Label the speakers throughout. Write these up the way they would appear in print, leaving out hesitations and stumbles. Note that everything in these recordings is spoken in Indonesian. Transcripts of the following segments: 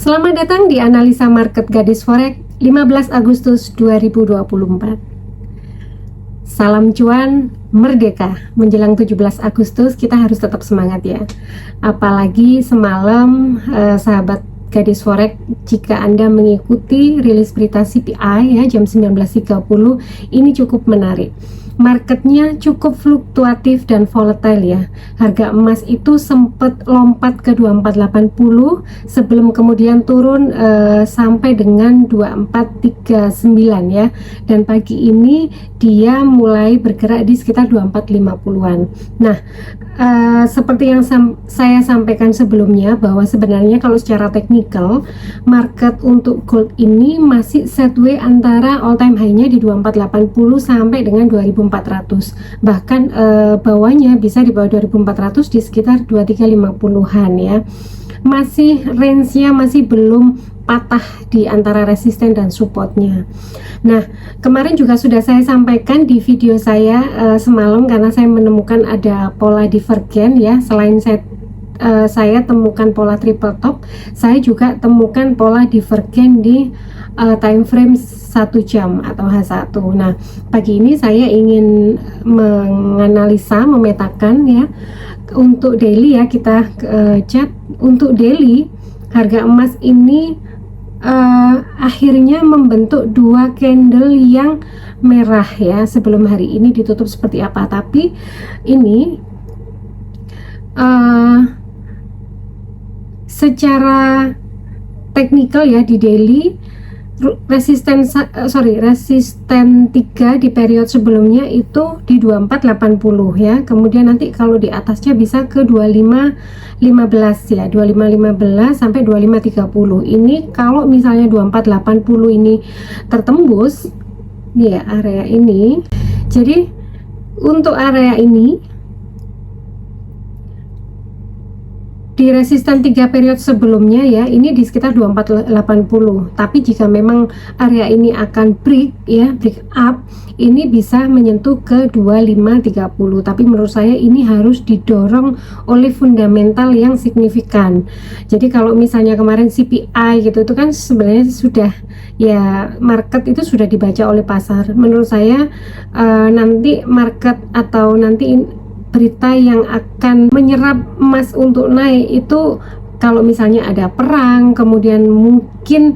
Speaker 1: Selamat datang di Analisa Market Gadis Forex 15 Agustus 2024. Salam cuan merdeka. Menjelang 17 Agustus kita harus tetap semangat ya. Apalagi semalam sahabat Gadis Forex, jika Anda mengikuti rilis berita CPI ya jam 19.30, ini cukup menarik. Marketnya cukup fluktuatif dan volatile ya. Harga emas itu sempat lompat ke 2480 sebelum kemudian turun sampai dengan 2439 ya. Dan pagi ini dia mulai bergerak di sekitar 2450-an. Nah, seperti yang saya sampaikan sebelumnya, bahwa sebenarnya kalau secara teknikal market untuk gold ini masih sideways antara all time high-nya di 2480 sampai dengan 2400, bahkan bawahnya bisa di bawah 2400 di sekitar 2350-an ya. Masih range-nya masih belum patah di antara resisten dan supportnya. Nah, kemarin juga sudah saya sampaikan di video saya semalam, karena saya menemukan ada pola divergen ya. Selain saya temukan pola triple top, saya juga temukan pola divergen di time frame 1 jam atau H1. Nah, pagi ini saya ingin menganalisa, memetakan ya. Untuk daily ya, kita chat untuk daily harga emas ini akhirnya membentuk dua candle yang merah ya, sebelum hari ini ditutup seperti apa. Tapi ini secara teknikal ya, di daily resisten 3 di periode sebelumnya itu di 2480 ya. Kemudian nanti kalau di atasnya bisa ke 2515 ya, 2515 sampai 2530. Ini kalau misalnya 2480 ini tertembus ya, area ini. Jadi untuk area ini di resisten 3 periode sebelumnya ya, ini di sekitar 2480. Tapi jika memang area ini akan break ya, break up, ini bisa menyentuh ke 2530. Tapi menurut saya ini harus didorong oleh fundamental yang signifikan. Jadi kalau misalnya kemarin CPI gitu, itu kan sebenarnya sudah ya, market itu sudah dibaca oleh pasar. Menurut saya nanti market atau nanti berita yang akan menyerap emas untuk naik itu kalau misalnya ada perang, kemudian mungkin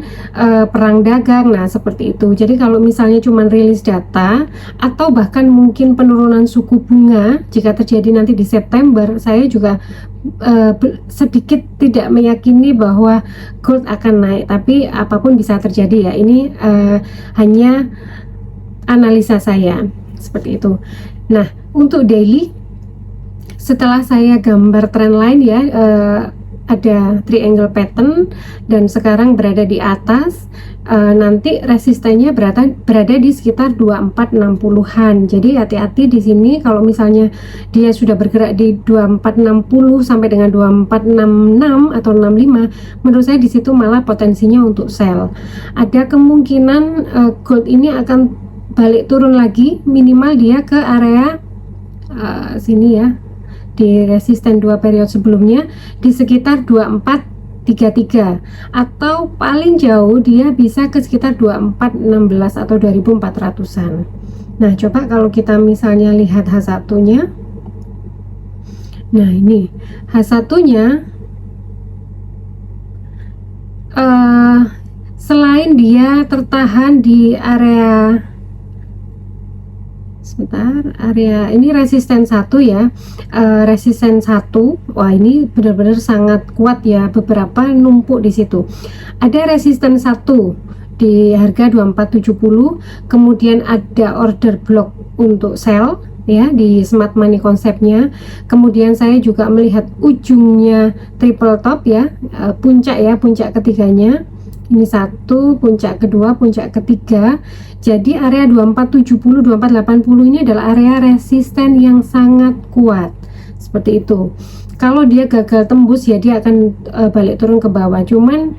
Speaker 1: perang dagang, nah seperti itu. Jadi kalau misalnya cuma rilis data atau bahkan mungkin penurunan suku bunga jika terjadi nanti di September, saya juga sedikit tidak meyakini bahwa gold akan naik. Tapi apapun bisa terjadi ya, ini hanya analisa saya seperti itu. Nah, untuk daily, setelah saya gambar trendline ya, ada triangle pattern dan sekarang berada di atas, nanti resistennya berada di sekitar 2460-an. Jadi hati-hati di sini kalau misalnya dia sudah bergerak di 2460 sampai dengan 2466 atau 65, menurut saya di situ malah potensinya untuk sell. Ada kemungkinan gold ini akan balik turun lagi, minimal dia ke area sini ya, di resisten 2 periode sebelumnya di sekitar 2433, atau paling jauh dia bisa ke sekitar 2416 atau 2400-an. Nah, coba kalau kita misalnya lihat H1 nya. Nah, ini H1 nya selain dia tertahan di area, sebentar, area ini resisten 1 ya, resisten 1, wah ini benar-benar sangat kuat ya, beberapa numpuk di situ. Ada resisten 1 di harga 2470, kemudian ada order block untuk sell ya di smart money konsepnya. Kemudian saya juga melihat ujungnya triple top ya, puncak ya, puncak ketiganya. Ini satu, puncak kedua, puncak ketiga. Jadi area 2470, 2480 ini adalah area resisten yang sangat kuat. Seperti itu. Kalau dia gagal tembus ya, dia akan balik turun ke bawah. Cuman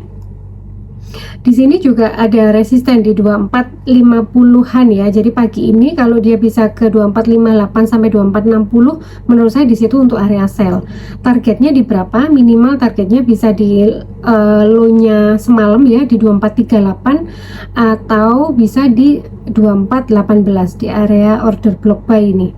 Speaker 1: Di sini juga ada resisten di 2450-an ya. Jadi pagi ini kalau dia bisa ke 2458 sampai 2460, menurut saya di situ untuk area sell. Targetnya di berapa? Minimal targetnya bisa di low-nya semalam ya, di 2438, atau bisa di 2418 di area order block buy ini.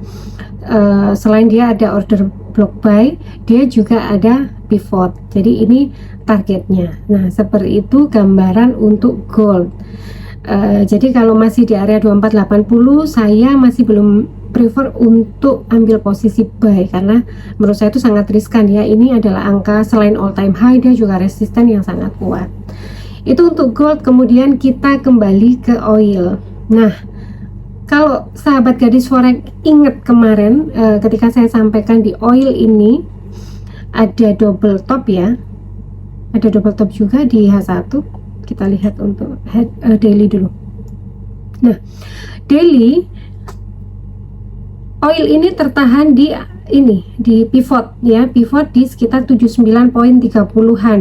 Speaker 1: Selain dia ada order block buy, dia juga ada pivot. Jadi ini targetnya. Nah, seperti itu gambaran untuk gold. Jadi kalau masih di area 2480, saya masih belum prefer untuk ambil posisi buy karena menurut saya itu sangat riskan ya. Ini adalah angka selain all time high, dia juga resisten yang sangat kuat. Itu untuk gold. Kemudian kita kembali ke oil. Nah, kalau sahabat gadis forex ingat kemarin ketika saya sampaikan di oil ini ada double top ya, ada double top juga di H1. Kita lihat untuk daily dulu. Nah, daily oil ini tertahan di pivot ya, pivot di sekitar 79.30-an,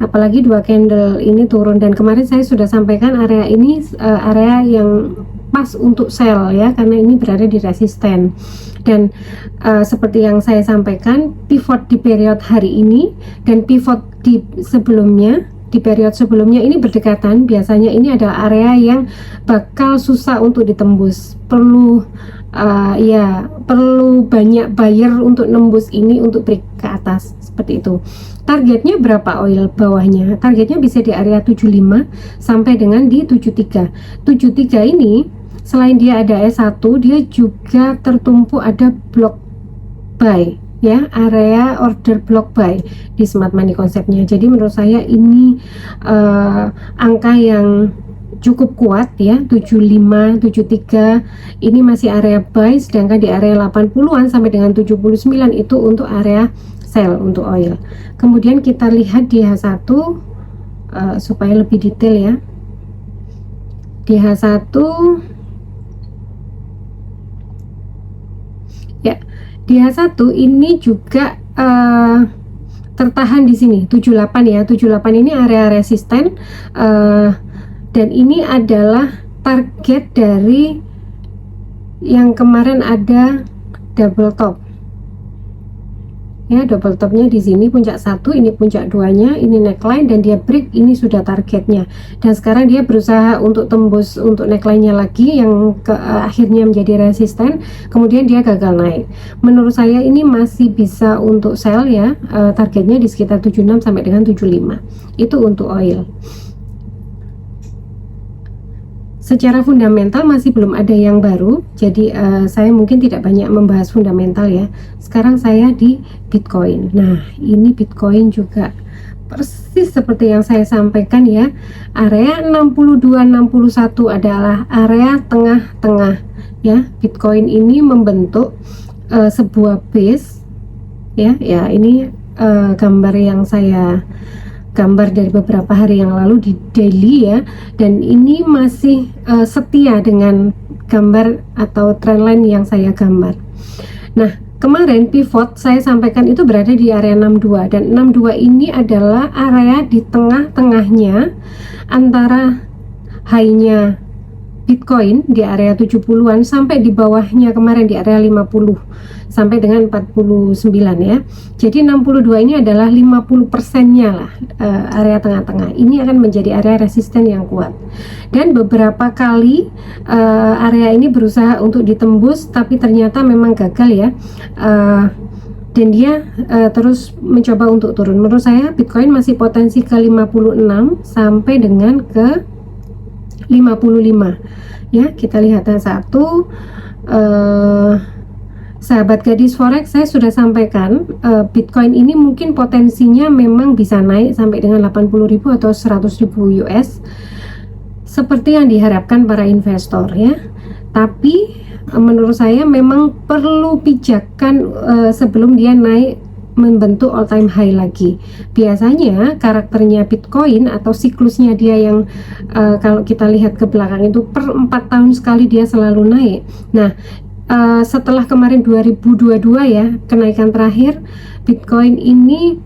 Speaker 1: apalagi dua candle ini turun, dan kemarin saya sudah sampaikan area ini area yang pas untuk sell ya, karena ini berada di resisten. Dan seperti yang saya sampaikan, pivot di periode hari ini dan pivot di sebelumnya, di periode sebelumnya ini berdekatan. Biasanya ini adalah area yang bakal susah untuk ditembus, perlu banyak buyer untuk nembus ini untuk break ke atas seperti itu. Targetnya berapa oil bawahnya? Targetnya bisa di area 75 sampai dengan di 73. 73 ini selain dia ada S1, dia juga tertumpu ada block buy ya, area order block buy di smart money konsepnya. Jadi menurut saya ini angka yang cukup kuat ya, 75, 73 ini masih area buy, sedangkan di area 80-an sampai dengan 79 itu untuk area sell untuk oil. Kemudian kita lihat di H1 supaya lebih detail ya. Di H1 ya, di H1 ini juga tertahan di sini 78 ya. 78 ini area resisten, dan ini adalah target dari yang kemarin ada double top ya. Double topnya di sini puncak 1, ini puncak 2-nya, ini neckline, dan dia break, ini sudah targetnya. Dan sekarang dia berusaha untuk tembus untuk neckline-nya lagi yang akhirnya menjadi resisten, kemudian dia gagal naik. Menurut saya ini masih bisa untuk sell ya, targetnya di sekitar 76 sampai dengan 75. Itu untuk oil. Secara fundamental masih belum ada yang baru, jadi saya mungkin tidak banyak membahas fundamental ya. Sekarang saya di Bitcoin. Nah, ini Bitcoin juga persis seperti yang saya sampaikan ya. Area 62-61 adalah area tengah-tengah ya. Bitcoin ini membentuk sebuah base ya. Ya, ini gambar yang saya gambar dari beberapa hari yang lalu di daily ya, dan ini masih setia dengan gambar atau trendline yang saya gambar. Nah, kemarin pivot saya sampaikan itu berada di area 62, dan 62 ini adalah area di tengah-tengahnya antara high-nya Bitcoin di area 70-an sampai di bawahnya kemarin di area 50 sampai dengan 49 ya. Jadi 62 ini adalah 50%-nya lah, area tengah-tengah. Ini akan menjadi area resisten yang kuat. Dan beberapa kali area ini berusaha untuk ditembus, tapi ternyata memang gagal ya. Dan dia terus mencoba untuk turun. Menurut saya Bitcoin masih potensi ke 56 sampai dengan ke 55 ya. Kita lihat satu sahabat gadis forex, saya sudah sampaikan Bitcoin ini mungkin potensinya memang bisa naik sampai dengan 80.000 atau 100.000 US seperti yang diharapkan para investor ya. Tapi menurut saya memang perlu pijakan sebelum dia naik membentuk all time high lagi. Biasanya karakternya Bitcoin atau siklusnya dia yang kalau kita lihat ke belakang itu per 4 tahun sekali dia selalu naik. Nah, setelah kemarin 2022 ya, kenaikan terakhir Bitcoin ini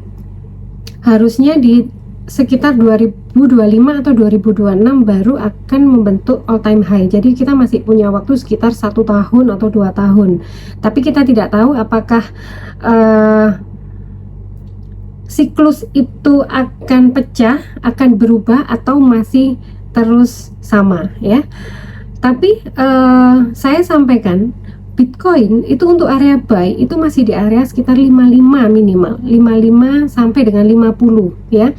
Speaker 1: harusnya di sekitar 2000 2025 atau 2026 baru akan membentuk all time high. Jadi kita masih punya waktu sekitar 1 tahun atau 2 tahun. Tapi kita tidak tahu apakah siklus itu akan pecah, akan berubah, atau masih terus sama ya. Tapi saya sampaikan Bitcoin itu untuk area buy itu masih di area sekitar 55 minimal, 55 sampai dengan 50 ya.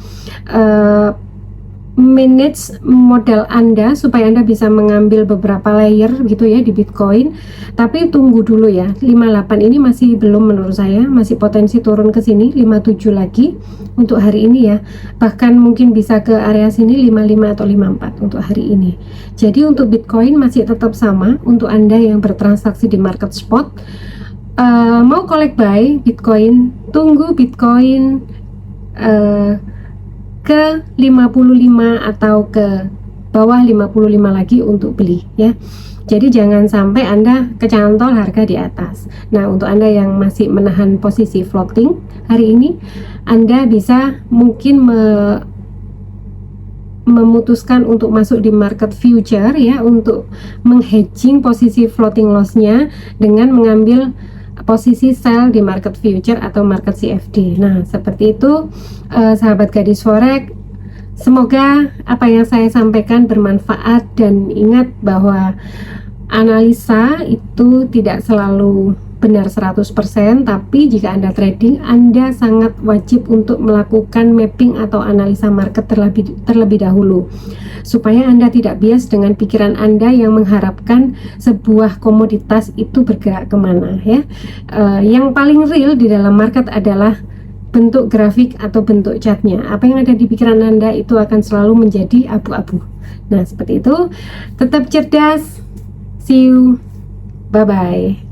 Speaker 1: Manage modal Anda supaya Anda bisa mengambil beberapa layer gitu ya di Bitcoin. Tapi tunggu dulu ya, 58 ini masih belum, menurut saya masih potensi turun ke sini, 57 lagi untuk hari ini ya. Bahkan mungkin bisa ke area sini 55 atau 54 untuk hari ini. Jadi untuk Bitcoin masih tetap sama untuk Anda yang bertransaksi di market spot. Mau collect buy Bitcoin, tunggu Bitcoin ke 55 atau ke bawah 55 lagi untuk beli ya. Jadi jangan sampai Anda kecantol harga di atas. Nah, untuk Anda yang masih menahan posisi floating hari ini, Anda bisa mungkin memutuskan untuk masuk di market future ya, untuk menghedging posisi floating loss-nya dengan mengambil posisi sell di market future atau market CFD. Nah, seperti itu sahabat gadis forex. Semoga apa yang saya sampaikan bermanfaat, dan ingat bahwa analisa itu tidak selalu benar 100%, tapi jika Anda trading, Anda sangat wajib untuk melakukan mapping atau analisa market terlebih dahulu, supaya Anda tidak bias dengan pikiran Anda yang mengharapkan sebuah komoditas itu bergerak kemana ya. Yang paling real di dalam market adalah bentuk grafik atau bentuk chartnya. Apa yang ada di pikiran Anda itu akan selalu menjadi abu-abu. Nah, seperti itu. Tetap cerdas. See you. Bye-bye.